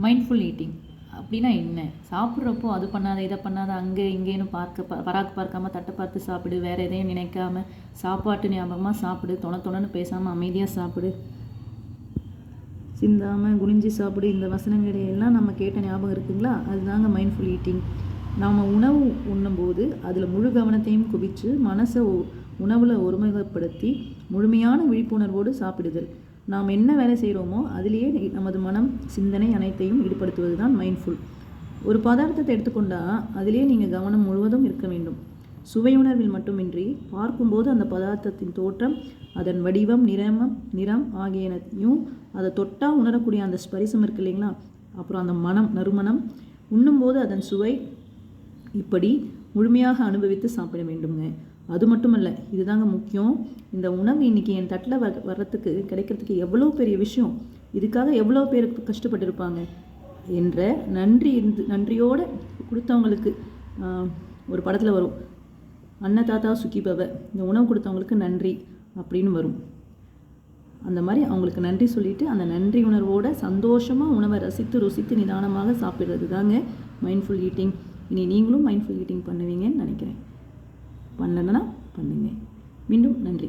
Mindful eating அப்படின்னா என்ன? சாப்பிட்றப்போ அது பண்ணாத இதை பண்ணாத அங்கே இங்கேன்னு பராக்கு பார்க்காம தட்டை பார்த்து சாப்பிடு, வேறு எதையும் நினைக்காம சாப்பாட்டு ஞாபகமாக சாப்பிடு, தொணன்னு பேசாமல் அமைதியாக சாப்பிடு, சிந்தாமல் குனிஞ்சி சாப்பிடு. இந்த வசனங்களையெல்லாம் நம்ம கேட்ட ஞாபகம் இருக்குங்களா? அதுதாங்க மைண்ட்ஃபுல் ஈட்டிங். நாம் உணவு உண்ணும்போது அதில் முழு கவனத்தையும் குவித்து மனசை உணவில் ஒருமுகப்படுத்தி முழுமையான விழிப்புணர்வோடு சாப்பிடுதல். நாம் என்ன வேலை செய்கிறோமோ அதிலேயே நமது மனம் சிந்தனை அனைத்தையும் ஈடுபடுத்துவது தான் மைண்ட்ஃபுல். ஒரு பதார்த்தத்தை எடுத்துக்கொண்டால் அதிலே நீங்கள் கவனம் முழுவதும் இருக்க வேண்டும். சுவையுணர்வில் மட்டுமின்றி பார்க்கும்போது அந்த பதார்த்தத்தின் தோற்றம், அதன் வடிவம், நிறம் ஆகியனையும் அதை தொட்டால் உணரக்கூடிய அந்த ஸ்பரிசம் இருக்கு இல்லைங்களா, அப்புறம் அந்த மனம், நறுமணம், உண்ணும்போது அதன் சுவை, இப்படி முழுமையாக அனுபவித்து சாப்பிட வேண்டுங்க. அது மட்டுமல்ல, இதுதாங்க முக்கியம். இந்த உணவு இன்றைக்கி என் தட்டில் வர்றதுக்கு கிடைக்கிறதுக்கு எவ்வளோ பெரிய விஷயம், இதுக்காக எவ்வளோ பேர் கஷ்டப்பட்டுருப்பாங்க என்ற நன்றியோடு கொடுத்தவங்களுக்கு. ஒரு படத்தில் வரும், அன்னதாத்தா சுகிபவ, இந்த உணவு கொடுத்தவங்களுக்கு நன்றி அப்படின்னு வரும். அந்த மாதிரி அவங்களுக்கு நன்றி சொல்லிவிட்டு அந்த நன்றி உணர்வோடு சந்தோஷமாக உணவை ருசித்து நிதானமாக சாப்பிட்றது தாங்க மைண்ட்ஃபுல் ஈட்டிங். இனி நீங்களும் மைண்ட்ஃபுல் ஈட்டிங் பண்ணுவீங்கன்னு நினைக்கிறேன். பண்ணலன்னா பண்ணுங்க. மீண்டும் நன்றி.